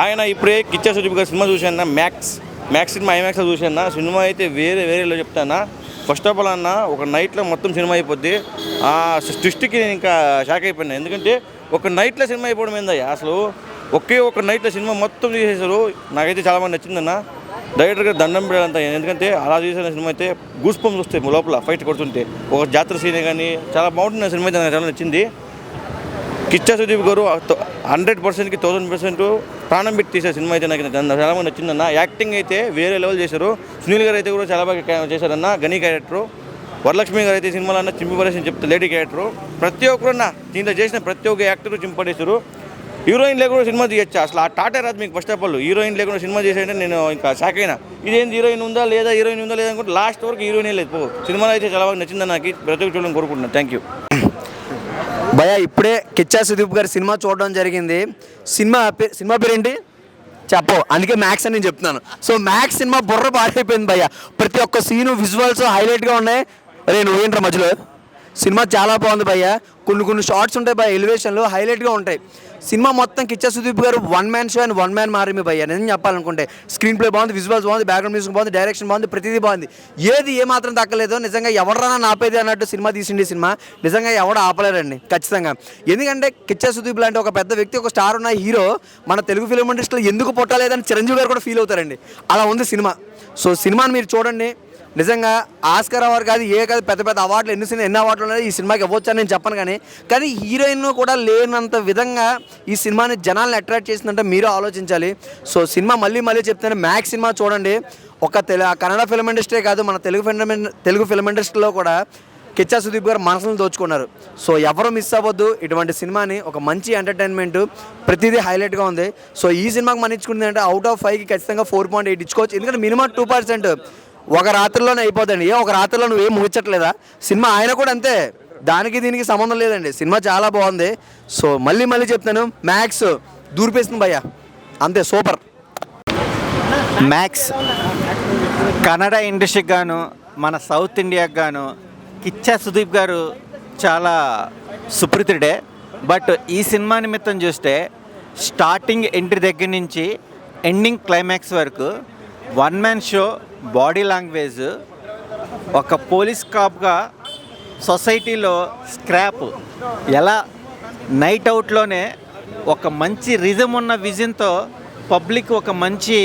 ఆయన ఇప్పుడే కిచ్చా సుదీప్ గారి సినిమా చూశాను. మ్యాక్స్ సినిమా ఐమాక్స్లో చూశాను. సినిమా అయితే వేరేలో చెప్తాను. ఫస్ట్ ఆఫ్ ఆల్ అన్న ఒక నైట్లో మొత్తం సినిమా అయిపోద్ది. ఆ ట్విస్ట్కి నేను ఇంకా షాక్ అయిపోయినా. ఎందుకంటే ఒక నైట్లో సినిమా అయిపోవడం ఏందయ్యా అసలు. ఒక నైట్లో సినిమా మొత్తం తీసేశారు. నాకైతే చాలా బాగా నచ్చిందన్న. డైరెక్టర్గా దండం పెట్టాలంత. ఎందుకంటే అలా చూసిన సినిమా అయితే గూస్ పంప్స్ వస్తాయి లోపల ఫైట్ కొడుతుంటే. ఒక జాతర సీనే కానీ చాలా బాగుంటుంది. సినిమా అయితే నాకు చాలా నచ్చింది. కిచ్చా సుదీప్ గారు 100%కి 1000% ప్రాణం పెట్టి తీశారు సినిమా అయితే. నాకు చాలా బాగా నచ్చిందన్న. యాక్టింగ్ అయితే వేరే లెవెల్ చేశారు. సునీల్ గారు అయితే కూడా చాలా బాగా చేశారన్న. గనీ క్యారెక్టరు. వరలక్ష్మి గారు అయితే సినిమాలో అన్న చింపిపడేసి చెప్తే లేడీ క్యారెక్టరు. ప్రతి ఒక్కరున్న దీంట్లో చేసిన ప్రతి ఒక్క యాక్టరు చింపడేశారు. హీరోయిన్ లేకుండా సినిమా తీయచ్చు. అసలు ఆ టాటే రాదు మీకు. ఫస్ట్ ఆఫ్ ఆల్ హీరోయిన్ లేకుండా సినిమా చేసేయంటే నేను ఇంకా షాక్ అయినా. ఇదేంటి హీరోయిన్ ఉందా లేదా అనుకుంటే లాస్ట్ వరకు హీరోయినే లేదు. సినిమాలో అయితే చాలా బాగా నచ్చిందని నాకు ప్రతి ఒక్క చూడడం కోరుకుంటున్నాను. థ్యాంక్ యూ భయ. ఇప్పుడే కిచ్చా సుదీప్ గారి సినిమా చూడడం జరిగింది. సినిమా పేరేంటి చెప్పు, అందుకే మ్యాక్స్ అని నేను చెప్తున్నాను. సో మ్యాక్స్ సినిమా బుర్ర పాడైపోయింది భయ్య. ప్రతి ఒక్క సీను విజువల్స్ హైలైట్గా ఉన్నాయి. అరే నువ్వేంట్రా మధ్యలో. సినిమా చాలా బాగుంది భయ్య. కొన్ని షార్ట్స్ ఉంటాయి భయ్య, ఎలివేషన్లు హైలైట్గా ఉంటాయి. సినిమా మొత్తం కిచ్చా సుదీప్ గారు one man show and one man మారిమి భయ్య. నేను చెప్పాలనుకుంటే స్క్రీన్ ప్లే బాగుంది, విజువల్స్ బాగుంది, బ్యాక్గ్రౌండ్ మ్యూజిక్ బాగుంది, డైరెక్షన్ బాగుంది, ప్రతిదీ బాగుంది. ఏమాత్రం దక్కలేదు. నిజంగా ఎవడన్నా నాపేది అన్నట్టు సినిమా తీసిండి. సినిమా నిజంగా ఎవడ ఆపలేరండి ఖచ్చితంగా. ఎందుకంటే కిచ్చా సుదీప్ లాంటి ఒక పెద్ద వ్యక్తి, ఒక స్టార్ ఉన్న హీరో మన తెలుగు ఫిల్మ్ ఇండస్ట్రీలో ఎందుకు పుట్టలేదని చిరంజీవి గారు కూడా ఫీల్ అవుతారండి. అలా ఉంది సినిమా. సో సినిమాని మీరు చూడండి. నిజంగా ఆస్కార్ అవార్డు కాదు పెద్ద అవార్డులు ఎన్ని అవార్డులు ఉన్నాయి ఈ సినిమాకి ఇవ్వచ్చు అని నేను చెప్పను. కానీ హీరోయిన్ కూడా లేనంత విధంగా ఈ సినిమాని జనాలను అట్రాక్ట్ చేసిందంటే మీరు ఆలోచించాలి. సో సినిమా మళ్ళీ చెప్తాను, మ్యాక్స్ సినిమా చూడండి. ఒక కన్నడ ఫిల్మ్ ఇండస్ట్రీ కాదు, మన తెలుగు ఫిల్మ్ ఇండస్ట్రీలో కూడా కిచ్చా సుదీప్ గారు మనసులను దోచుకున్నారు. సో ఎవరు మిస్ అవ్వద్దు ఇటువంటి సినిమాని. ఒక మంచి ఎంటర్టైన్మెంట్, ప్రతిదీ హైలైట్గా ఉంది. సో ఈ సినిమాకి మనం ఇచ్చుకుంది అంటే అవుట్ ఆఫ్ 5కి ఖచ్చితంగా 4.8 ఇచ్చుకోవచ్చు. ఎందుకంటే మినిమం 2% ఒక రాత్రిలోనే అయిపోతుంది. ఒక రాత్రిలో నువ్వేం ముగించట్లేదా సినిమా. ఆయన కూడా అంతే, దానికి దీనికి సంబంధం లేదండి. సినిమా చాలా బాగుంది. సో మళ్ళీ చెప్తాను, మ్యాక్స్ దూరిపేస్తుంది భయ్య, అంతే సూపర్. మ్యాక్స్ కన్నడ ఇండస్ట్రీకి గాను మన సౌత్ ఇండియాకి గాను కిచ్చా సుదీప్ గారు చాలా సుప్రతిడే. బట్ ఈ సినిమా నిమిత్తం చూస్తే స్టార్టింగ్ ఎంట్రీ దగ్గర నుంచి ఎండింగ్ క్లైమాక్స్ వరకు one man show, body language, ఒక పోలీస్ కాప్గా సొసైటీలో స్క్రాప్ ఎలా నైట్ అవుట్లోనే ఒక మంచి రిజం ఉన్న విజన్తో పబ్లిక్ ఒక మంచి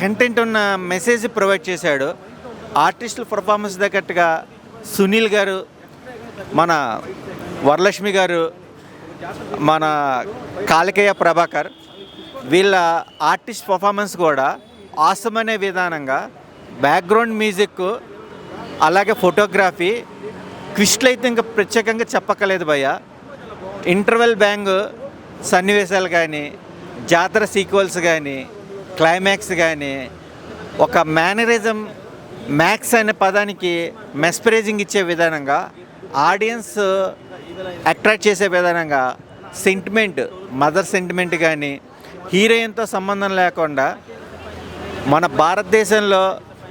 కంటెంట్ ఉన్న మెసేజ్ ప్రొవైడ్ చేశాడు. ఆర్టిస్టుల పర్ఫార్మెన్స్ తగ్గట్టుగా సునీల్ గారు, మన వరలక్ష్మి గారు, మన కాళికేయ ప్రభాకర్, వీళ్ళ ఆర్టిస్ట్ పర్ఫార్మెన్స్ కూడా ఆసమ్ అనే విధానంగా బ్యాక్గ్రౌండ్ మ్యూజిక్, అలాగే ఫోటోగ్రఫీ, ట్విస్ట్లు అయితే ఇంకా ప్రత్యేకంగా చెప్పక్కలేదు భయ్య. ఇంటర్వెల్ బ్యాంగ్ సన్నివేశాలు కానీ, జాతర సీక్వెల్స్ కానీ, క్లైమాక్స్ కానీ, ఒక మేనరిజం మ్యాక్స్ అనే పదానికి మెస్పరైజింగ్ ఇచ్చే విధానంగా, ఆడియన్స్ అట్రాక్ట్ చేసే విధానంగా, సెంటిమెంట్, మదర్ సెంటిమెంట్ కానీ, హీరోయిన్తో సంబంధం లేకుండా మన భారతదేశంలో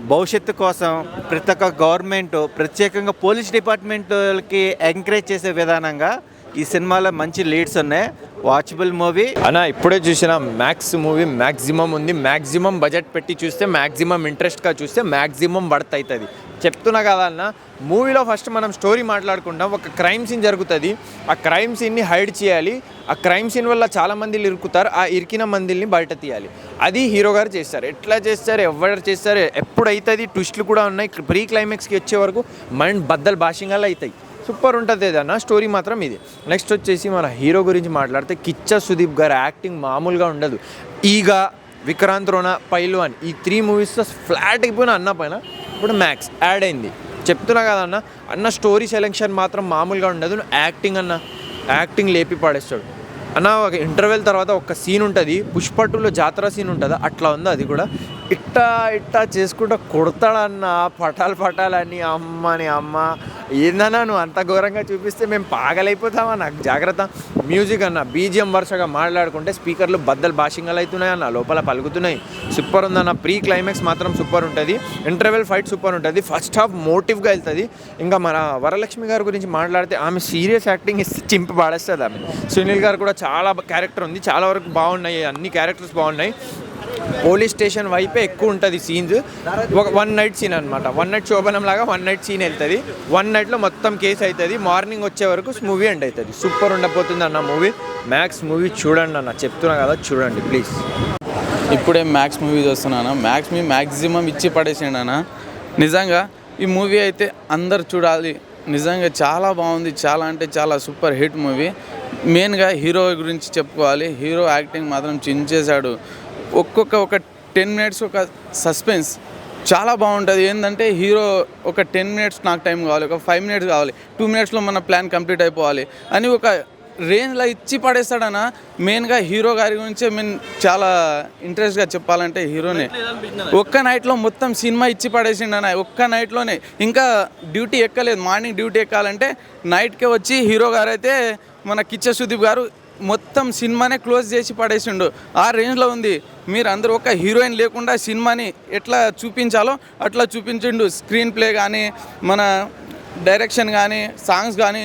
భవిష్యత్తు కోసం ప్రతి ఒక్క గవర్నమెంట్, ప్రత్యేకంగా పోలీస్ డిపార్ట్మెంట్లకి ఎంకరేజ్ చేసే విధానంగా ఈ సినిమాలో మంచి లీడ్స్ ఉన్నాయి. వాచబుల్ మూవీ అన్న. ఇప్పుడే చూసిన మ్యాక్స్ మూవీ మ్యాక్సిమం ఉంది. మ్యాక్సిమం బడ్జెట్ పెట్టి చూస్తే, మ్యాక్సిమం ఇంట్రెస్ట్గా చూస్తే మ్యాక్సిమం వర్త్ అవుతుంది. చెప్తున్నా కదా అన్న. మూవీలో ఫస్ట్ మనం స్టోరీ మాట్లాడుకుంటాం. ఒక క్రైమ్ సీన్ జరుగుతుంది. ఆ క్రైమ్ సీన్ని హైడ్ చేయాలి. ఆ క్రైమ్ సీన్ వల్ల చాలామంది ఇరుకుతారు. ఆ ఇరికిన మందిని బయట తీయాలి. అది హీరో గారు చేస్తారు. ఎట్లా చేస్తారు, ఎవరు చేస్తారు, ఎప్పుడైతుంది, ట్విస్ట్లు కూడా ఉన్నాయి. ప్రీ క్లైమాక్స్కి వచ్చే వరకు మైండ్ బద్దలు భాషింగాలు అవుతాయి. సూపర్ ఉంటుంది ఏదన్నా. స్టోరీ మాత్రం ఇది. నెక్స్ట్ వచ్చేసి మన హీరో గురించి మాట్లాడితే కిచ్చా సుదీప్ గారు యాక్టింగ్ మామూలుగా ఉండదు. ఈగ, విక్రాంత్ రోనా, పైల్వాన్ ఈ 3 మూవీస్తో ఫ్లాట్ అయిపోయిన అన్న పైన ఇప్పుడు మ్యాక్స్ యాడ్ అయింది. చెప్తున్నా కదన్న. అన్న స్టోరీ సెలెక్షన్ మాత్రం మామూలుగా ఉండదు. యాక్టింగ్ లేపి పాడేస్తాడు అన్న. ఒక ఇంటర్వెల్ తర్వాత ఒక సీన్ ఉంటుంది, పుష్ప 2లో జాతర సీన్ ఉంటుంది, అట్లా ఉంది అది కూడా. ఇట్టా ఇట్టా చేసుకుంటా కొడతాడన్న పటాలని అమ్మ ఏందన్నా నువ్వు అంత ఘోరంగా చూపిస్తే మేము పాగలైపోతామా. నాకు జాగ్రత్త. మ్యూజిక్ అన్న బీజిఎం వరుసగా మాట్లాడుకుంటే స్పీకర్లు బద్దలు భాషింగలు అవుతున్నాయి అన్న, లోపల పలుకుతున్నాయి. సూపర్ ఉందన్న. ప్రీ క్లైమాక్స్ మాత్రం సూపర్ ఉంటుంది. ఇంటర్వెల్ ఫైట్ సూపర్ ఉంటుంది. ఫస్ట్ హాఫ్ మోటివ్గా వెళ్తుంది. ఇంకా మన వరలక్ష్మి గారి గురించి మాట్లాడితే ఆమె సీరియస్ యాక్టింగ్ ఇస్తే చింపి పాడేస్తుంది ఆమె. సునీల్ గారు కూడా చాలా క్యారెక్టర్ ఉంది, చాలా వరకు బాగున్నాయి, అన్ని క్యారెక్టర్స్ బాగున్నాయి. పోలీస్ స్టేషన్ వైపే ఎక్కువ ఉంటుంది సీన్స్. ఒక 1 నైట్ సీన్ అనమాట. 1 నైట్ శోభనం లాగా 1 నైట్ సీన్ వెళ్తుంది. 1 నైట్లో మొత్తం కేసు అవుతుంది. మార్నింగ్ వచ్చే వరకు మూవీ ఎండ్ అవుతుంది. సూపర్ ఉండబోతుంది అన్న మూవీ. మ్యాక్స్ మూవీ చూడండి అన్న, చెప్తున్నా కదా, చూడండి ప్లీజ్. ఇప్పుడే మ్యాక్స్ మూవీ చూస్తున్నాను. మ్యాక్స్ మీ మ్యాక్సిమం ఇచ్చి పడేసిండు అన్న. నిజంగా ఈ మూవీ అయితే అందరు చూడాలి. నిజంగా చాలా బాగుంది, చాలా అంటే చాలా సూపర్ హిట్ మూవీ. మెయిన్గా హీరో గురించి చెప్పుకోవాలి. హీరో యాక్టింగ్ మాత్రం చించేశాడు. ఒక 10 మినిట్స్ ఒక సస్పెన్స్ చాలా బాగుంటుంది. ఏంటంటే హీరో ఒక 10 మినిట్స్ నాకు టైం కావాలి, ఒక 5 మినిట్స్ కావాలి, 2 మినిట్స్లో మన ప్లాన్ కంప్లీట్ అయిపోవాలి అని ఒక రేంజ్లో ఇచ్చి పడేస్తాడన్న. మెయిన్గా హీరో గారి గురించి చాలా ఇంట్రెస్ట్గా చెప్పాలంటే హీరోనే ఒక్క నైట్లో మొత్తం సినిమా ఇచ్చి పడేసిండన్న. ఒక్క నైట్లోనే. ఇంకా డ్యూటీ ఎక్కలేదు. మార్నింగ్ డ్యూటీ ఎక్కాలంటే నైట్కే వచ్చి హీరో గారు అయితే మన కిచ్చ సుదీప్ గారు మొత్తం సినిమానే క్లోజ్ చేసి పడేసిండు. ఆ రేంజ్లో ఉంది. మీరు అందరూ ఒక హీరోయిన్ లేకుండా సినిమాని ఎట్లా చూపించాలో అట్లా చూపించిండు. స్క్రీన్ ప్లే కానీ, మన డైరెక్షన్ కానీ, సాంగ్స్ కానీ.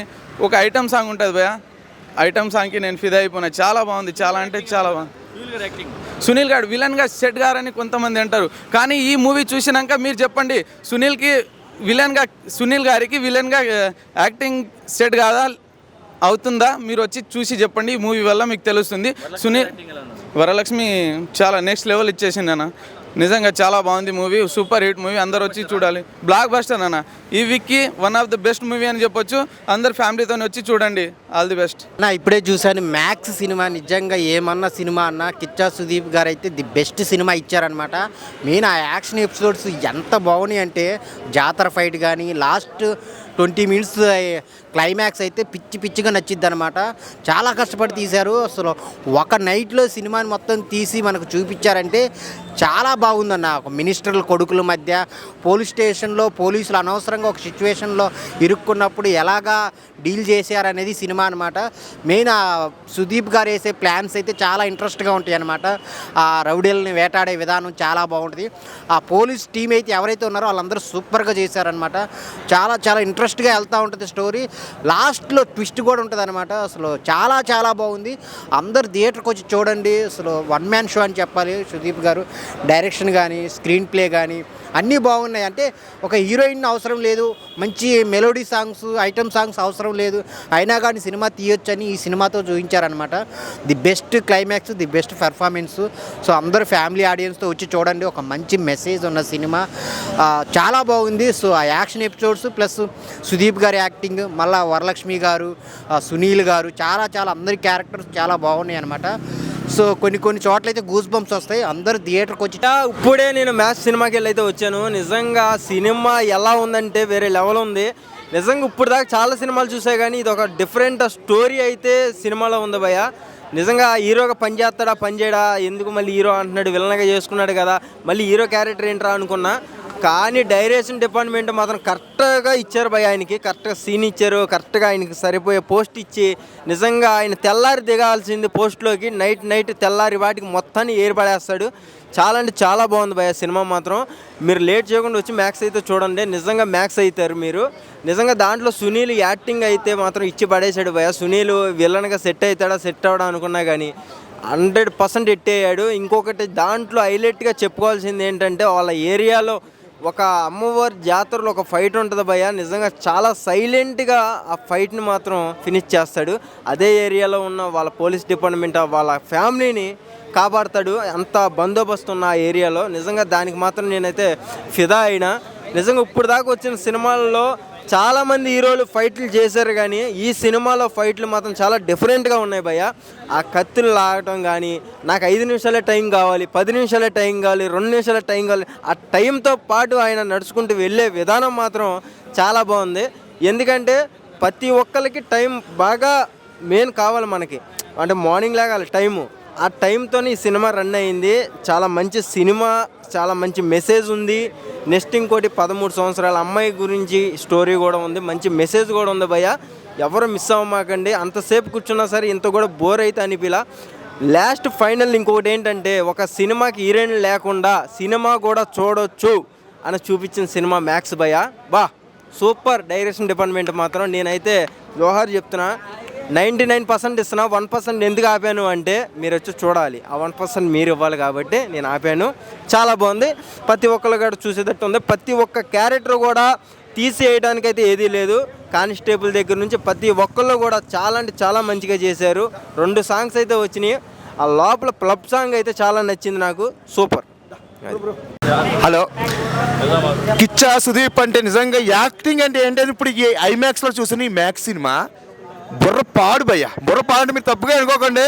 ఒక ఐటమ్ సాంగ్ ఉంటుంది భయ, ఐటమ్ సాంగ్కి నేను ఫిదా అయిపోయినా. చాలా బాగుంది, చాలా అంటే చాలా బాగుంది. సునీల్ గారు విలన్గా సెట్ గారని కొంతమంది అంటారు, కానీ ఈ మూవీ చూసినాక మీరు చెప్పండి, సునీల్ గారికి విలన్గా యాక్టింగ్ సెట్ కాదా, అవుతుందా? మీరు వచ్చి చూసి చెప్పండి. ఈ మూవీ వల్ల మీకు తెలుస్తుంది. వరలక్ష్మి చాలా నెక్స్ట్ లెవెల్ ఇచ్చేసింది అన్న. నిజంగా చాలా బాగుంది మూవీ. Super hit movie. అందరు వచ్చి చూడాలి. బ్లాక్ బస్టర్ అన్న. ఈ వీక్కి one of the best movie అని చెప్పొచ్చు. అందరు ఫ్యామిలీతో వచ్చి చూడండి. All the best. నా ఇప్పుడే చూశాను మ్యాక్స్ సినిమా. నిజంగా ఏమన్నా సినిమా అన్న కిచ్చా సుదీప్ గారు అయితే ది బెస్ట్ సినిమా ఇచ్చారనమాట. మెయిన్ ఆ యాక్షన్ ఎపిసోడ్స్ ఎంత బాగున్నాయి అంటే, జాతర ఫైట్ కానీ, లాస్ట్ 20 మినిట్స్ క్లైమాక్స్ అయితే పిచ్చిగా నచ్చిద్ది అనమాట. చాలా కష్టపడి తీశారు. అసలు ఒక నైట్లో సినిమాని మొత్తం తీసి మనకు చూపించారంటే చాలా బాగుందన్న. ఒక మినిస్టర్ల కొడుకుల మధ్య పోలీస్ స్టేషన్లో పోలీసులు అనవసరంగా ఒక సిచ్యువేషన్లో ఇరుక్కున్నప్పుడు ఎలాగా డీల్ చేశారనేది సినిమా అనమాట. మెయిన్ ఆ సుదీప్ గారు వేసే ప్లాన్స్ అయితే చాలా ఇంట్రెస్ట్గా ఉంటాయి అనమాట. ఆ రౌడీలని వేటాడే విధానం చాలా బాగుంటుంది. ఆ పోలీస్ టీం అయితే ఎవరైతే ఉన్నారో వాళ్ళందరూ సూపర్గా చేశారనమాట. చాలా ఇంట్రెస్ట్గా వెళ్తూ ఉంటుంది స్టోరీ. లాస్ట్లో ట్విస్ట్ కూడా ఉంటుంది అనమాట. అసలు చాలా బాగుంది. అందరు థియేటర్కి వచ్చి చూడండి. అసలు 1 మ్యాన్ షో అని చెప్పాలి. సుదీప్ గారు డైరెక్షన్ కానీ, స్క్రీన్ ప్లే కానీ అన్నీ బాగున్నాయి. అంటే ఒక హీరోయిన్ అవసరం లేదు, మంచి మెలోడీ సాంగ్స్, ఐటమ్ సాంగ్స్ అవసరం లేదు, అయినా కానీ సినిమా తీయొచ్చని ఈ సినిమాతో చూపించారనమాట. The best climax, the best performance. So అందరూ ఫ్యామిలీ ఆడియన్స్తో వచ్చి చూడండి. ఒక మంచి మెసేజ్ ఉన్న సినిమా. చాలా బాగుంది. సో ఆ యాక్షన్ ఎపిసోడ్స్ ప్లస్ సుదీప్ గారి యాక్టింగ్, మళ్ళీ వరలక్ష్మి గారు, సునీల్ గారు, చాలా అందరి క్యారెక్టర్స్ చాలా బాగున్నాయి అనమాట. సో కొన్ని చోట్ల అయితే గూస్ బంప్స్ వస్తాయి. అందరూ థియేటర్కి వచ్చి ఇప్పుడే నేను మ్యాచ్ సినిమాకి వెళ్ళి అయితే వచ్చాను. నిజంగా సినిమా ఎలా ఉందంటే వేరే లెవెల్ ఉంది. నిజంగా ఇప్పుడు దాకా చాలా సినిమాలు చూసాయి, కానీ ఇది ఒక డిఫరెంట్ స్టోరీ అయితే సినిమాలో ఉంది భయ్య. నిజంగా హీరోగా పని చేస్తాడా, పని చేయడా, ఎందుకు మళ్ళీ హీరో అంటున్నాడు, విలన్గా చేసుకున్నాడు కదా, మళ్ళీ హీరో క్యారెక్టర్ ఏంట్రా అనుకున్నా. కానీ డైరెక్షన్ డిపార్ట్మెంట్ మాత్రం కరెక్ట్గా ఇచ్చారు భయ. ఆయనకి కరెక్ట్గా సీన్ ఇచ్చారు, కరెక్ట్గా ఆయనకి సరిపోయే పోస్ట్ ఇచ్చి, నిజంగా ఆయన తెల్లారి దిగాల్సింది పోస్ట్లోకి, నైట్ తెల్లారి వాటికి మొత్తాన్ని ఏర్పడేస్తాడు. చాలా అంటే చాలా బాగుంది భయ సినిమా మాత్రం. మీరు లేట్ చేయకుండా వచ్చి మ్యాక్స్ అయితే చూడండి. నిజంగా మ్యాక్స్ అవుతారు మీరు. నిజంగా దాంట్లో సునీల్ యాక్టింగ్ అయితే మాత్రం ఇచ్చి పడేశాడు భయ. సునీల్ విలన్గా సెట్ అవడా అనుకున్నా కానీ 100% హిట్ అయ్యాడు. ఇంకొకటి దాంట్లో హైలైట్గా చెప్పుకోవాల్సింది ఏంటంటే, వాళ్ళ ఏరియాలో ఒక అమ్మవారి జాతరలో ఒక ఫైట్ ఉంటుంది భయ్య. నిజంగా చాలా సైలెంట్గా ఆ ఫైట్ని మాత్రం ఫినిష్ చేస్తాడు. అదే ఏరియాలో ఉన్న వాళ్ళ పోలీస్ డిపార్ట్మెంట్ వాళ్ళ ఫ్యామిలీని కాపాడతాడు. అంత బందోబస్తు ఉన్న ఆ ఏరియాలో. నిజంగా దానికి మాత్రం నేనైతే ఫిదా అయినా. నిజంగా ఇప్పుడు దాకా వచ్చిన సినిమాల్లో చాలామంది హీరోలు ఫైట్లు చేశారు, కానీ ఈ సినిమాలో ఫైట్లు మాత్రం చాలా డిఫరెంట్గా ఉన్నాయి భయ్య. ఆ కత్తులు లాగటం కానీ, నాకు 5 నిమిషాలే టైం కావాలి, 10 నిమిషాలే టైం కావాలి, 2 నిమిషాలే టైం కావాలి, ఆ టైంతో పాటు ఆయన నడుచుకుంటూ వెళ్ళే విధానం మాత్రం చాలా బాగుంది. ఎందుకంటే ప్రతి ఒక్కరికి టైం బాగా మెయిన్ కావాలి మనకి. అంటే మార్నింగ్ లాగాలి టైము, ఆ టైంతో ఈ సినిమా రన్ అయింది. చాలా మంచి సినిమా, చాలా మంచి మెసేజ్ ఉంది. నెక్స్ట్ ఇంకోటి 13 సంవత్సరాల అమ్మాయి గురించి స్టోరీ కూడా ఉంది, మంచి మెసేజ్ కూడా ఉంది భయ్య. ఎవరు మిస్ అవ్వమాకండి. అంతసేపు కూర్చున్నా సరే ఇంత కూడా బోర్ అయితే అనిపిలా. లాస్ట్ ఫైనల్ ఇంకొకటి ఏంటంటే, ఒక సినిమాకి హీరోయిన్ లేకుండా సినిమా కూడా చూడొచ్చు అని చూపించిన సినిమా మ్యాక్స్ భయ్య. సూపర్. డైరెక్షన్ డిపార్ట్మెంట్ మాత్రం నేనైతే జోహార్ చెప్తున్నా. 99% ఇస్తున్నా. 1% ఎందుకు ఆపాను అంటే, మీరు వచ్చి చూడాలి. ఆ 1% మీరు ఇవ్వాలి కాబట్టి నేను ఆపాను. చాలా బాగుంది. ప్రతి ఒక్కరు కూడా చూసేటట్టు ఉంది. ప్రతి ఒక్క క్యారెక్టర్ కూడా తీసేయడానికి అయితే ఏదీ లేదు. కానిస్టేబుల్ దగ్గర నుంచి ప్రతి ఒక్కళ్ళు కూడా చాలా అంటే చాలా మంచిగా చేశారు. 2 సాంగ్స్ అయితే వచ్చినాయి. ఆ లోపల క్లబ్ సాంగ్ అయితే చాలా నచ్చింది నాకు. సూపర్. హలో, కిచ్చా సుదీప్ అంటే నిజంగా యాక్టింగ్ అంటే ఏంటంటే ఇప్పుడు ఈ ఐమాక్స్లో చూసిన ఈ మ్యాక్స్ సినిమా బుర్రపాడు భయ్య. బుర్రపాడు అంటే మీరు తప్పుగా అనుకోకండి,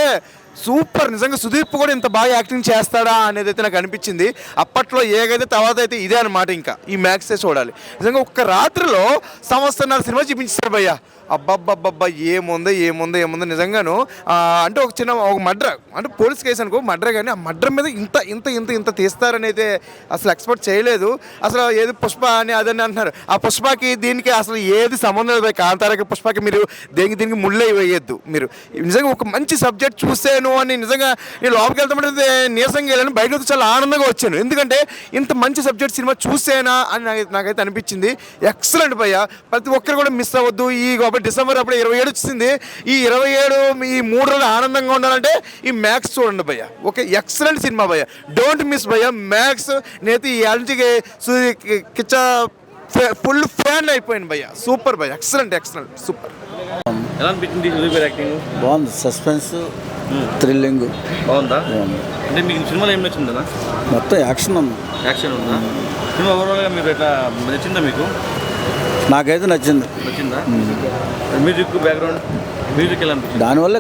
సూపర్. నిజంగా సుదీప్ కూడా ఇంత బాగా యాక్టింగ్ చేస్తాడా అనేది అయితే నాకు అనిపించింది. అప్పట్లో ఏగైతే తర్వాత అయితే ఇదే అనమాట. ఇంకా ఈ మ్యాక్సే చూడాలి. నిజంగా ఒక్క రాత్రిలో 1.5 సంవత్సరాల సినిమా చూపించారు భయ్య. అబ్బబ్బబ్బబ్బా, ఏముందో నిజంగాను. అంటే ఒక మర్డర్, అంటే పోలీస్ కేసు అనుకో మర్డర్, కానీ ఆ మర్డర్ మీద ఇంత తీస్తారని అయితే అసలు ఎక్స్పెక్ట్ చేయలేదు. అసలు ఏది పుష్ప అని అదని అంటున్నారు. ఆ పుష్పకి దీనికి అసలు ఏది సంబంధం లేదు. కాంతారకి పుష్పకి మీరు దీనికి ముళ్ళే వేయద్దు. మీరు నిజంగా ఒక మంచి సబ్జెక్ట్ చూసాను అని నిజంగా నేను లోపలికి వెళ్తామంటే నీరసంగా వెళ్ళాను, బయట చాలా ఆనందంగా వచ్చాను. ఎందుకంటే ఇంత మంచి సబ్జెక్ట్ సినిమా చూసేనా అని నాకైతే అనిపించింది. ఎక్సలెంట్ భయ్య. ప్రతి ఒక్కరు కూడా మిస్ అవ్వద్దు. ఈ డిసెంబర్ అప్పుడు 27 వచ్చింది. ఈ 27 ఈ 3 రోజులు ఆనందంగా ఉండాలంటే ఈ మ్యాక్స్ చూడండి భయ్య. ఓకే, ఎక్సలెంట్ సినిమా భయ్య. డోంట్ మిస్ భయ్య మ్యాక్స్. నేనైతే ఈ యాల్టీకి కిచ్చా ఫుల్ ఫ్యాన్ అయిపోయింది భయ్య. సూపర్ భయ్య, ఎక్సలెంట్ సూపర్. ఎలా అనిపించింది సుదీప్ గారి యాక్టింగ్? బాగుంది. సస్పెన్స్, థ్రిల్లింగ్ బాగుందా? అంటే మీకు సినిమాలో ఏం నచ్చిందా? మొత్తం యాక్షన్ ఉంది. యాక్షన్ ఉందా? సినిమా ఓవరాల్గా మీరు ఎట్లా నచ్చిందా? మీకు నాకైతే నచ్చిందా? మ్యూజిక్ బ్యాక్గ్రౌండ్ మ్యూజిక్ ఎలా అనిపించింది? దానివల్ల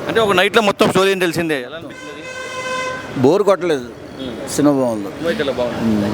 అంటే ఒక నైట్లో మొత్తం స్టోరీ అని తెలిసిందే. ఎలా అనిపించింది? బోర్ కొట్టలేదు. సినిమా బాగుంది. సినిమా అయితే ఎలా బాగుంది?